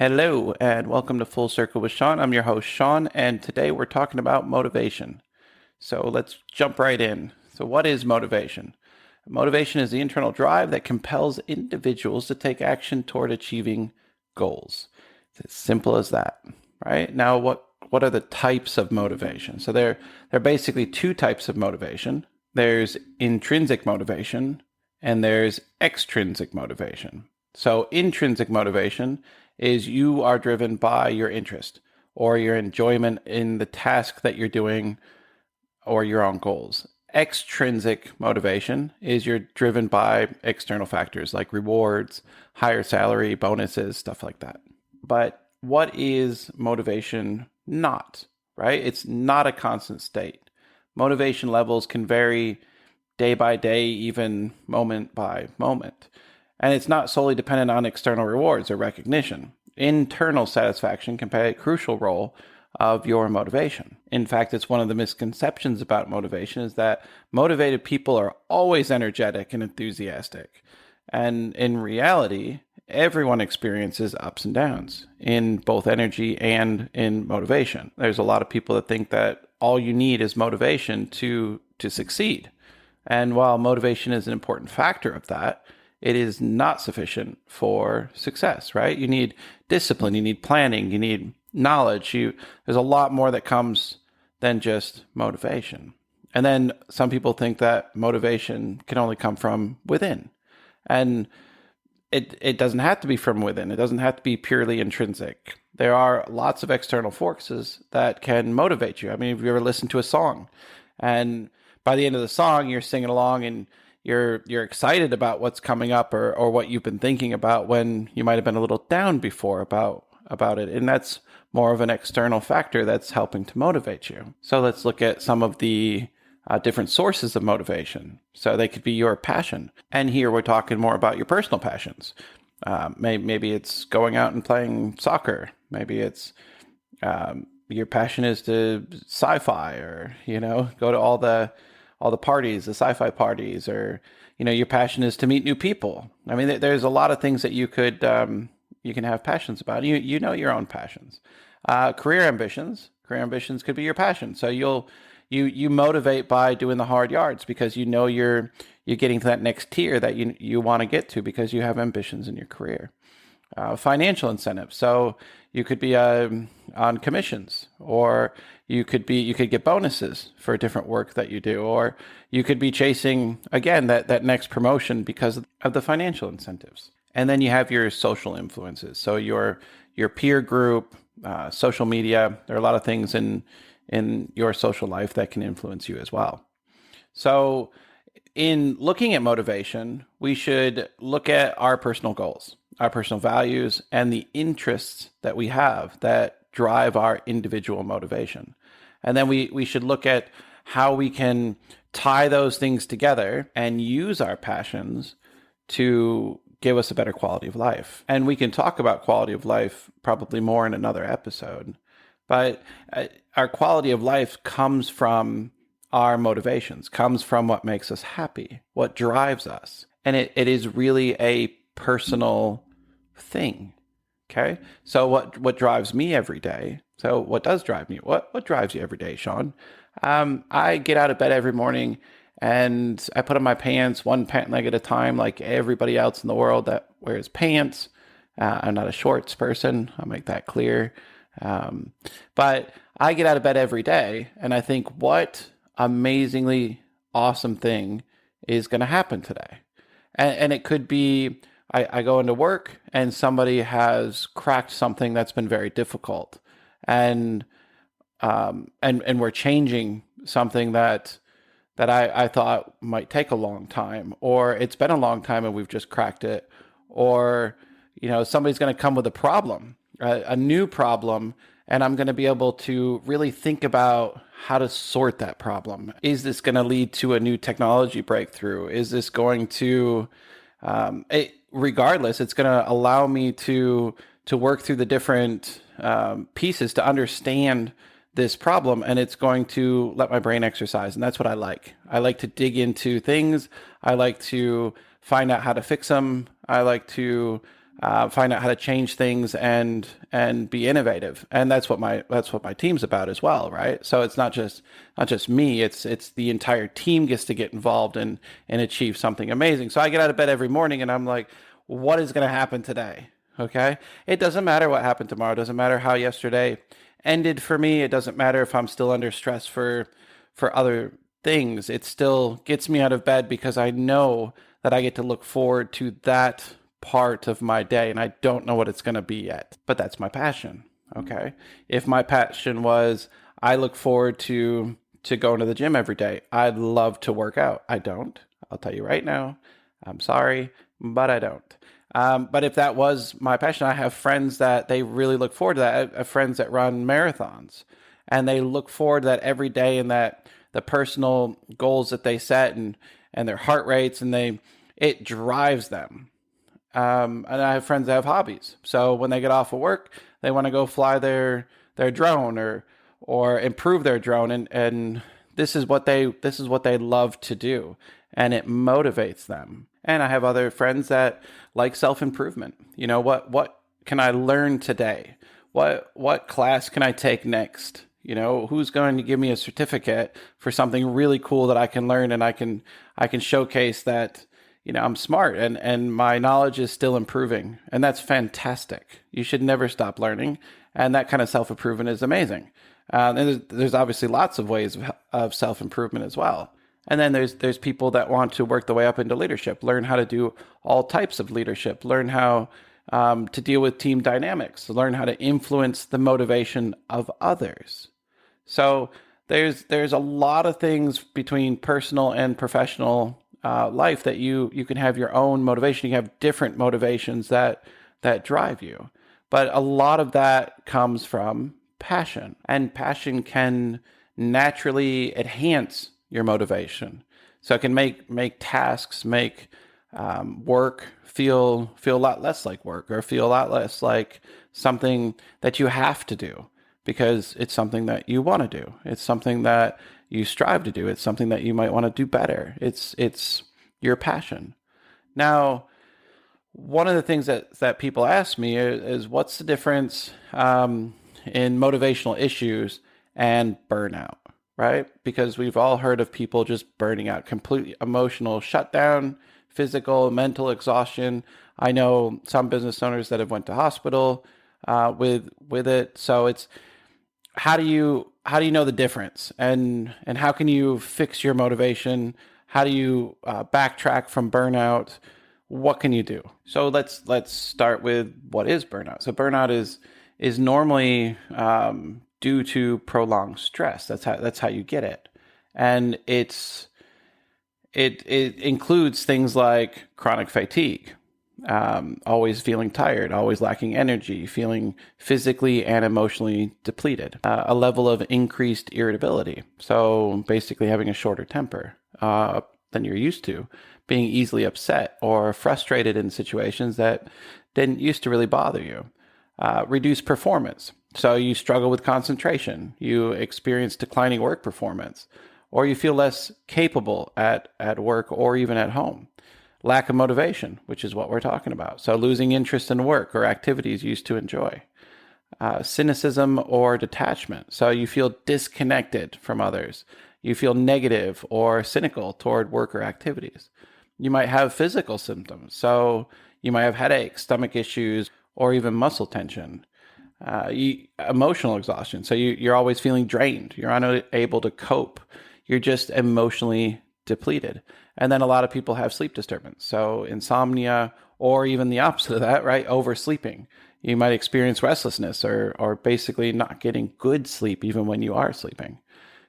Hello, and welcome to Full Circle with Sean. I'm your host, Sean, and today we're talking about motivation. So let's jump right in. So, what is motivation? Motivation is the internal drive that compels individuals to take action toward achieving goals. It's as simple as that, right? Now, what are the types of motivation? So, there are basically two types of motivation. There's intrinsic motivation, and there's extrinsic motivation. So, intrinsic motivation is you are driven by your interest or your enjoyment in the task that you're doing or your own goals. Extrinsic motivation is you're driven by external factors like rewards, higher salary, bonuses, stuff like that. But what is motivation not, right? It's not a constant state. Motivation levels can vary day by day, even moment by moment. And it's not solely dependent on external rewards or recognition. Internal satisfaction can play a crucial role of your motivation. In fact, it's one of the misconceptions about motivation is that motivated people are always energetic and enthusiastic. And in reality, everyone experiences ups and downs in both energy and in motivation. There's a lot of people that think that all you need is motivation to succeed. And while motivation is an important factor of that, it is not sufficient for success, right? You need discipline, you need planning, you need knowledge. There's a lot more that comes than just motivation. And then some people think that motivation can only come from within. And it doesn't have to be from within. It doesn't have to be purely intrinsic. There are lots of external forces that can motivate you. I mean, if you ever listen to a song and by the end of the song, you're singing along and you're excited about what's coming up or what you've been thinking about when you might have been a little down before about it. And that's more of an external factor that's helping to motivate you. So let's look at some of the different sources of motivation. So they could be your passion. And here we're talking more about your personal passions. Maybe it's going out and playing soccer. Maybe it's your passion is to sci-fi or, go to all the parties, the sci-fi parties, or, your passion is to meet new people. I mean, there's a lot of things that you can have passions about. You know your own passions. Career ambitions could be your passion. So you motivate by doing the hard yards because you're getting to that next tier that you want to get to because you have ambitions in your career. Financial incentives. So you could be on commissions, or you could get bonuses for different work that you do, or you could be chasing again that next promotion because of the financial incentives. And then you have your social influences. So your peer group, social media. There are a lot of things in your social life that can influence you as well. So in looking at motivation, we should look at our personal goals, our personal values, and the interests that we have that drive our individual motivation. And then we should look at how we can tie those things together and use our passions to give us a better quality of life. And we can talk about quality of life probably more in another episode. But our quality of life comes from our motivations, comes from what makes us happy, what drives us. And it is really a personal thing. Okay. So what drives me every day? So what does drive me? What drives you every day, Sean? I get out of bed every morning and I put on my pants one pant leg at a time, like everybody else in the world that wears pants. I'm not a shorts person. I'll make that clear. But I get out of bed every day and I think, what amazingly awesome thing is going to happen today? And it could be, I go into work and somebody has cracked something that's been very difficult, and we're changing something that I thought might take a long time, or it's been a long time and we've just cracked it, or somebody's going to come with a problem, a new problem, and I'm going to be able to really think about how to sort that problem. Is this going to lead to a new technology breakthrough? Is this going to regardless, it's going to allow me to work through the different pieces to understand this problem, and it's going to let my brain exercise. And that's what I like. I like to dig into things. I like to find out how to fix them. I like to find out how to change things and be innovative. And that's what my team's about as well, right? So it's not just me. It's the entire team gets to get involved and achieve something amazing. So I get out of bed every morning and I'm like, what is going to happen today? Okay. It doesn't matter what happened tomorrow. It doesn't matter how yesterday ended for me. It doesn't matter if I'm still under stress for other things. It still gets me out of bed because I know that I get to look forward to that part of my day, and I don't know what it's going to be yet, but that's my passion. Okay. If my passion was I look forward to going to the gym every day, I'd love to work out. I don't. I'll tell you right now. I'm sorry, but I don't. But if that was my passion, I have friends that they really look forward to that. I have friends that run marathons, and they look forward to that every day, and that the personal goals that they set and their heart rates, and it drives them. And I have friends that have hobbies. So when they get off of work, they want to go fly their drone or improve their drone. And this is what they love to do. And it motivates them. And I have other friends that like self-improvement. You know, what can I learn today? What class can I take next? You know, who's going to give me a certificate for something really cool that I can learn, and I can showcase that, you know, I'm smart and my knowledge is still improving. And that's fantastic. You should never stop learning. And that kind of self-improvement is amazing. And there's obviously lots of ways of self-improvement as well. And then there's people that want to work their way up into leadership, learn how to do all types of leadership, learn how to deal with team dynamics, learn how to influence the motivation of others. So there's a lot of things between personal and professional life that you can have your own motivation. You have different motivations that drive you, but a lot of that comes from passion, and passion can naturally enhance your motivation. So it can make tasks, make work feel a lot less like work, or feel a lot less like something that you have to do, because it's something that you want to do. It's something that you strive to do. It's something that you might want to do better. It's your passion. Now, one of the things that people ask me is what's the difference in motivational issues and burnout, right? Because we've all heard of people just burning out, completely emotional shutdown, physical, mental exhaustion. I know some business owners that have went to hospital with it. So it's how do you know the difference, and how can you fix your motivation? How do you backtrack from burnout? What can you do? So let's start with what is burnout. So burnout is normally due to prolonged stress. That's how you get it, and it includes things like chronic fatigue, always feeling tired, always lacking energy, feeling physically and emotionally depleted, a level of increased irritability. So basically having a shorter temper than you're used to, being easily upset or frustrated in situations that didn't used to really bother you. Reduced performance. So you struggle with concentration, you experience declining work performance, or you feel less capable at work or even at home. Lack of motivation, which is what we're talking about. So losing interest in work or activities you used to enjoy. Cynicism or detachment. So you feel disconnected from others. You feel negative or cynical toward work or activities. You might have physical symptoms. So you might have headaches, stomach issues, or even muscle tension. Emotional exhaustion. So you're always feeling drained. You're unable to cope. You're just emotionally depleted. And then a lot of people have sleep disturbance. So insomnia, or even the opposite of that, right? Oversleeping. You might experience restlessness or basically not getting good sleep even when you are sleeping.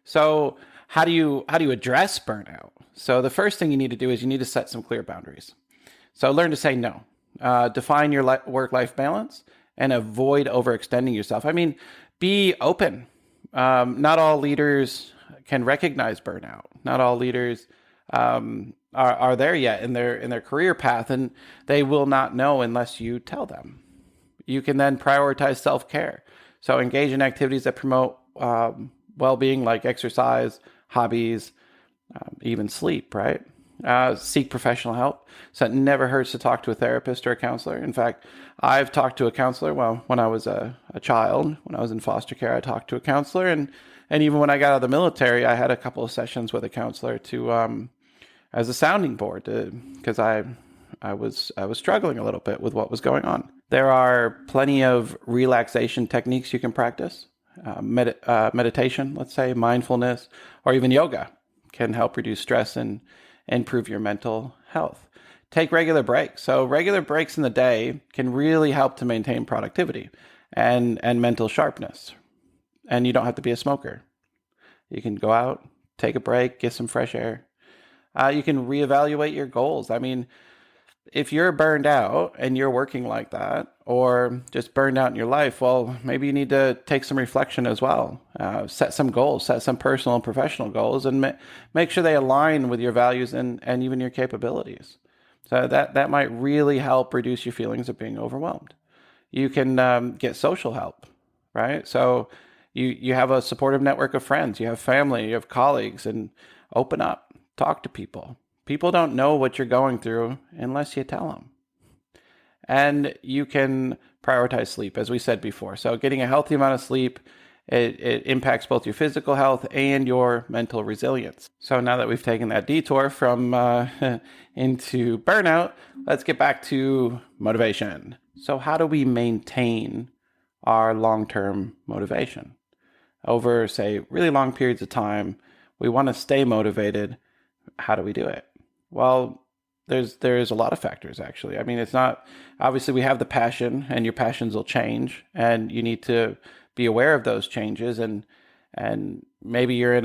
So how do you address burnout? So the first thing you need to do is you need to set some clear boundaries. So learn to say no. Define your work-life balance and avoid overextending yourself. I mean, be open. Not all leaders can recognize burnout. Not all leaders are there yet in their career path, and they will not know unless you tell them. You can then prioritize self-care. So engage in activities that promote well-being, like exercise, hobbies, even sleep, right? seek professional help. So it never hurts to talk to a therapist or a counselor. In fact, I've talked to a counselor. Well, when I was a child, when I was in foster care, I talked to a counselor, and even when I got out of the military, I had a couple of sessions with a counselor to as a sounding board, because I was struggling a little bit with what was going on. There are plenty of relaxation techniques you can practice. Meditation, let's say, mindfulness, or even yoga can help reduce stress and improve your mental health. Take regular breaks. So regular breaks in the day can really help to maintain productivity and mental sharpness. And you don't have to be a smoker. You can go out, take a break, get some fresh air. You can reevaluate your goals. I mean, if you're burned out and you're working like that, or just burned out in your life, well, maybe you need to take some reflection as well. Set some goals, set some personal and professional goals, and make sure they align with your values and even your capabilities. So that might really help reduce your feelings of being overwhelmed. You can get social help, right? So you have a supportive network of friends, you have family, you have colleagues, and open up, talk to people. People don't know what you're going through unless you tell them. And you can prioritize sleep, as we said before. So getting a healthy amount of sleep, it impacts both your physical health and your mental resilience. So now that we've taken that detour from into burnout, let's get back to motivation. So how do we maintain our long-term motivation? Over, say, really long periods of time, we want to stay motivated. How do we do it? Well, there's a lot of factors, actually. I mean, it's not, obviously we have the passion, and your passions will change, and you need to be aware of those changes, and maybe you're in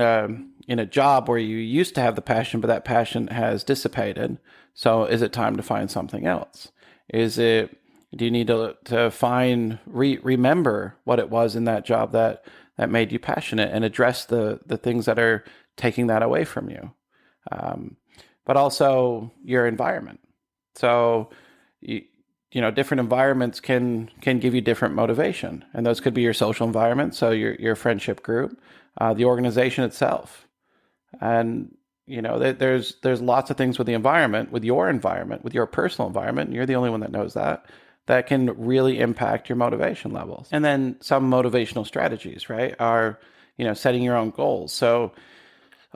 a job where you used to have the passion, but that passion has dissipated. So is it time to find something else? Do you need to remember what it was in that job that made you passionate, and address the things that are taking that away from you? But also your environment. So, different environments can give you different motivation, and those could be your social environment, so your friendship group, the organization itself, and there's lots of things with the environment, with your personal environment. And you're the only one that knows that can really impact your motivation levels. And then some motivational strategies, right, are setting your own goals. So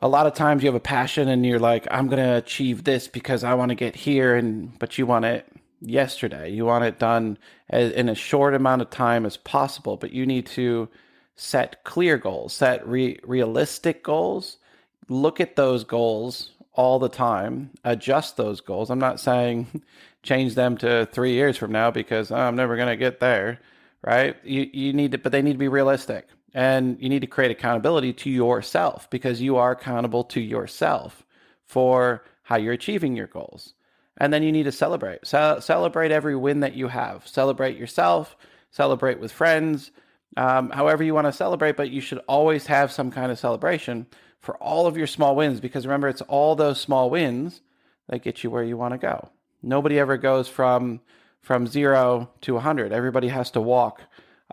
a lot of times you have a passion and you're like, I'm going to achieve this because I want to get here, but you want it yesterday. You want it done in a short amount of time as possible, but you need to set clear goals, set realistic goals, look at those goals all the time, adjust those goals. I'm not saying change them to 3 years from now because I'm never going to get there, right? You need to, but they need to be realistic. And you need to create accountability to yourself, because you are accountable to yourself for how you're achieving your goals. And then you need to celebrate. Celebrate every win that you have. Celebrate yourself. Celebrate with friends. However you want to celebrate, but you should always have some kind of celebration for all of your small wins, because remember, it's all those small wins that get you where you want to go. Nobody ever goes from 0 to 100. Everybody has to walk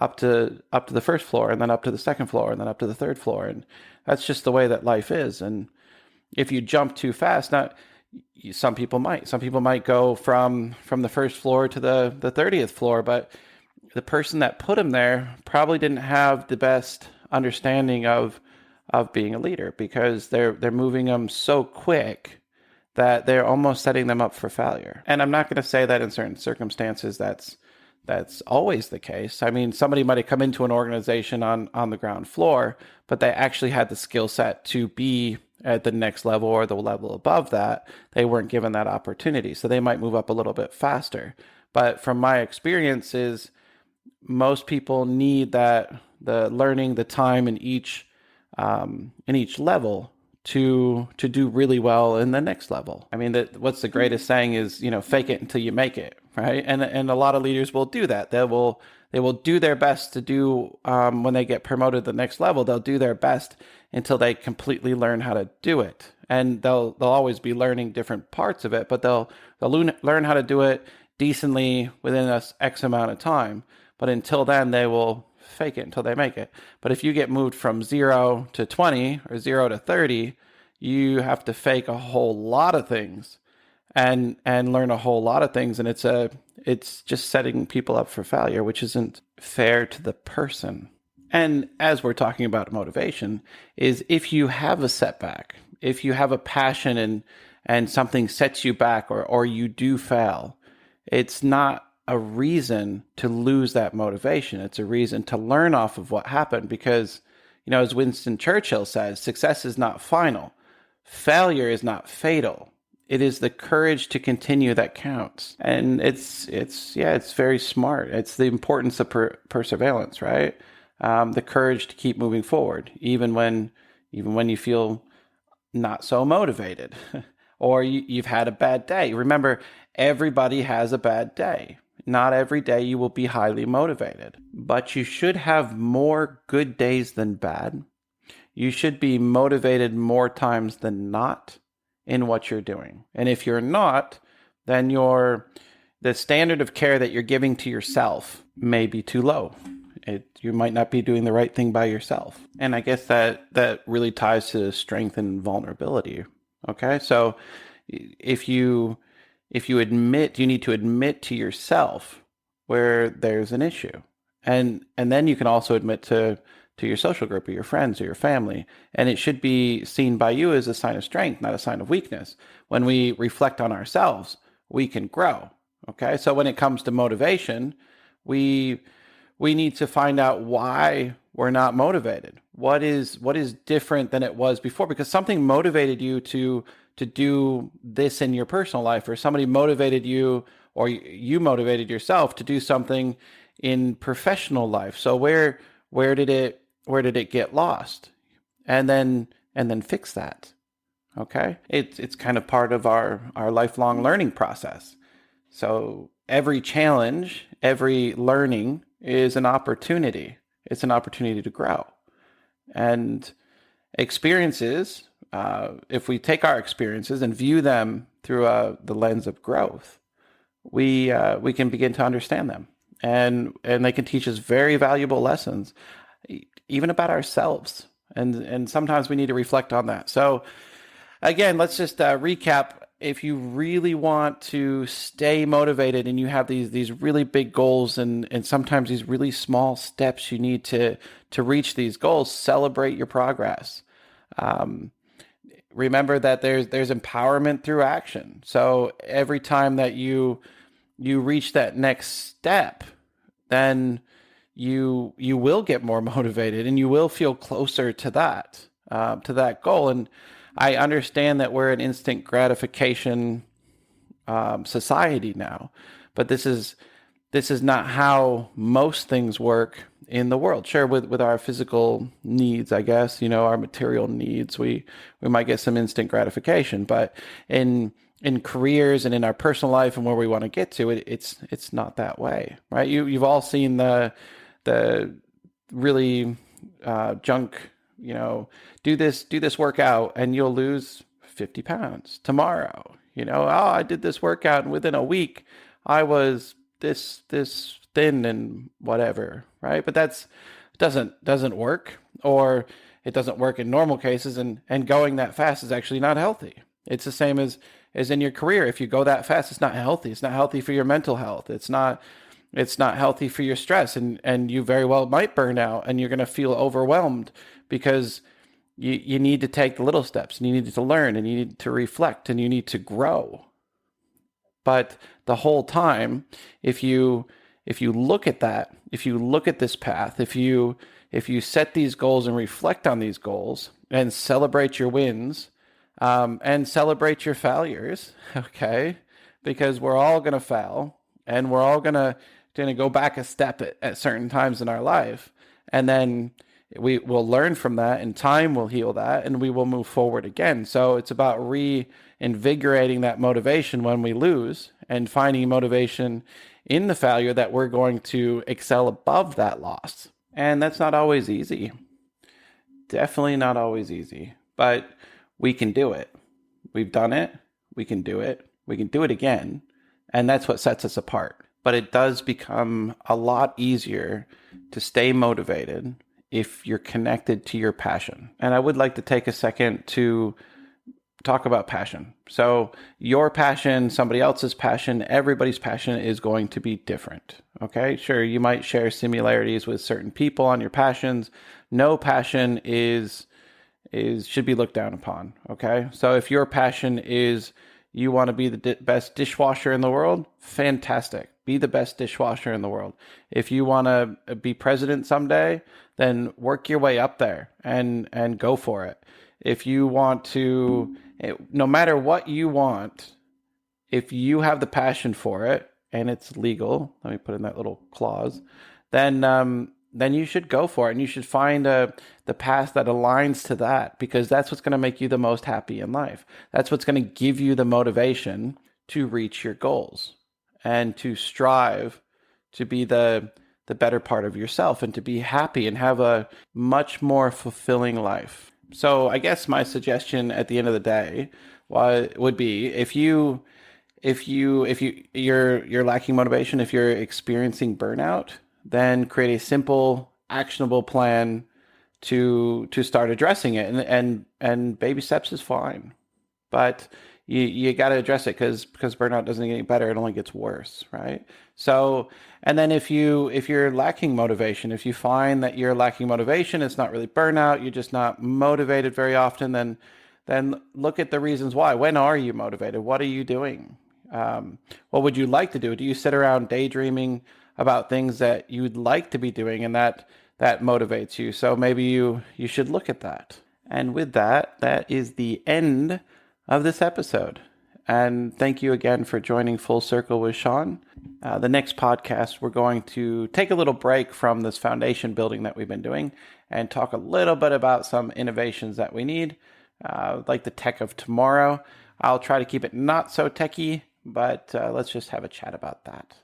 up to the first floor, and then up to the second floor, and then up to the third floor. And that's just the way that life is. And if you jump too fast, some people might go from the first floor to the 30th floor, but the person that put them there probably didn't have the best understanding of being a leader, because they're moving them so quick that they're almost setting them up for failure. And I'm not going to say that in certain circumstances that's always the case. I mean, somebody might have come into an organization on the ground floor, but they actually had the skill set to be at the next level or the level above that. They weren't given that opportunity, so they might move up a little bit faster. But from my experiences, most people need the learning, the time in each level to do really well in the next level. I mean, what's the greatest saying is, fake it until you make it, right? And a lot of leaders will do that. They will do their best to do, when they get promoted to the next level, they'll do their best until they completely learn how to do it. And they'll always be learning different parts of it, but they'll learn how to do it decently within a X amount of time. But until then, they will fake it until they make it. But if you get moved from 0 to 20 or 0 to 30, You have to fake a whole lot of things and learn a whole lot of things, and it's just setting people up for failure, which isn't fair to the person. And as we're talking about motivation, is if you have a setback, if you have a passion and something sets you back, or you do fail, it's not a reason to lose that motivation. It's a reason to learn off of what happened, because, as Winston Churchill says, success is not final. Failure is not fatal. It is the courage to continue that counts. And it's very smart. It's the importance of perseverance, right? The courage to keep moving forward, even when you feel not so motivated, or you've had a bad day. Remember, everybody has a bad day. Not every day you will be highly motivated, but you should have more good days than bad. You should be motivated more times than not in what you're doing. And if you're not, then the standard of care that you're giving to yourself may be too low. You might not be doing the right thing by yourself. And I guess that really ties to strength and vulnerability. Okay? So if you admit, you need to admit to yourself where there's an issue. And then you can also admit to your social group or your friends or your family. And it should be seen by you as a sign of strength, not a sign of weakness. When we reflect on ourselves, we can grow. Okay? So when it comes to motivation, we need to find out why we're not motivated. What is different than it was before? Because something motivated you to do this in your personal life, or somebody motivated you, or you motivated yourself to do something in professional life. So where did it get lost? And then fix that. Okay? It's kind of part of our lifelong learning process. So every challenge, every learning is an opportunity. It's an opportunity to grow. And experiences, if we take our experiences and view them through the lens of growth, we can begin to understand them. And they can teach us very valuable lessons, even about ourselves. And sometimes we need to reflect on that. So again, let's just recap. If you really want to stay motivated and you have these really big goals and sometimes these really small steps you need to reach these goals, celebrate your progress. Remember that there's empowerment through action. So every time that you reach that next step, then you will get more motivated and you will feel closer to that goal. And I understand that we're an instant gratification society now, but this is not how most things work in the world. Sure, with our physical needs, I guess, our material needs, we might get some instant gratification, but in careers and in our personal life and where we want to get to, it's not that way, right? You've all seen the really junk, do this workout and you'll lose 50 pounds tomorrow. I did this workout and within a week I was this thin and whatever, right? But that's doesn't work, or it doesn't work in normal cases, and going that fast is actually not healthy. It's the same as in your career. If you go that fast, it's not healthy. It's not healthy for your mental health. It's not healthy for your stress, and you very well might burn out, and you're going to feel overwhelmed because you need to take the little steps, and you need to learn, and you need to reflect, and you need to grow. But the whole time, if you look at that, if you look at this path, if you set these goals and reflect on these goals and celebrate your wins, and celebrate your failures, okay? Because we're all going to fail, and we're all going to go back a step at certain times in our life, and then we will learn from that, and time will heal that, and we will move forward again. So it's about reinvigorating that motivation when we lose, and finding motivation in the failure that we're going to excel above that loss. And that's not always easy. Definitely not always easy, but we can do it. We've done it. We can do it. We can do it again. And that's what sets us apart. But it does become a lot easier to stay motivated if you're connected to your passion. And I would like to take a second to talk about passion. So your passion, somebody else's passion, everybody's passion is going to be different. Okay, sure, you might share similarities with certain people on your passions. No passion should be looked down upon. Okay, so if your passion is you want to be the best dishwasher in the world, fantastic. Be the best dishwasher in the world. If you want to be president someday, then work your way up there and go for it. If you want to, no matter what you want, if you have the passion for it and it's legal, let me put in that little clause, then you should go for it, and you should find the path that aligns to that, because that's what's going to make you the most happy in life. That's what's going to give you the motivation to reach your goals and to strive to be the better part of yourself and to be happy and have a much more fulfilling life. So I guess my suggestion at the end of the day would be if you're lacking motivation, if you're experiencing burnout, then create a simple, actionable plan to start addressing it. And baby steps is fine, but you got to address it because burnout doesn't get any better; it only gets worse, right? So, and then if you're lacking motivation, if you find that you're lacking motivation, it's not really burnout, you're just not motivated very often, then look at the reasons why. When are you motivated? What are you doing? What would you like to do? Do you sit around daydreaming about things that you'd like to be doing, and that motivates you? So maybe you should look at that. And with that is the end of this episode. And thank you again for joining Full Circle with Sean. The next podcast, we're going to take a little break from this foundation building that we've been doing and talk a little bit about some innovations that we need, like the tech of tomorrow. I'll try to keep it not so techy, but let's just have a chat about that.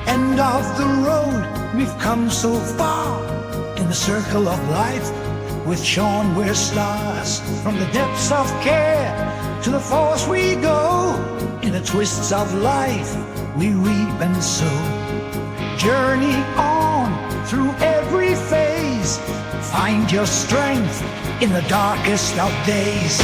End of the road, we've come so far in the circle of life. With Sean we're stars, from the depths of care to the force we go. In the twists of life we reap and sow. Journey on through every phase, find your strength in the darkest of days.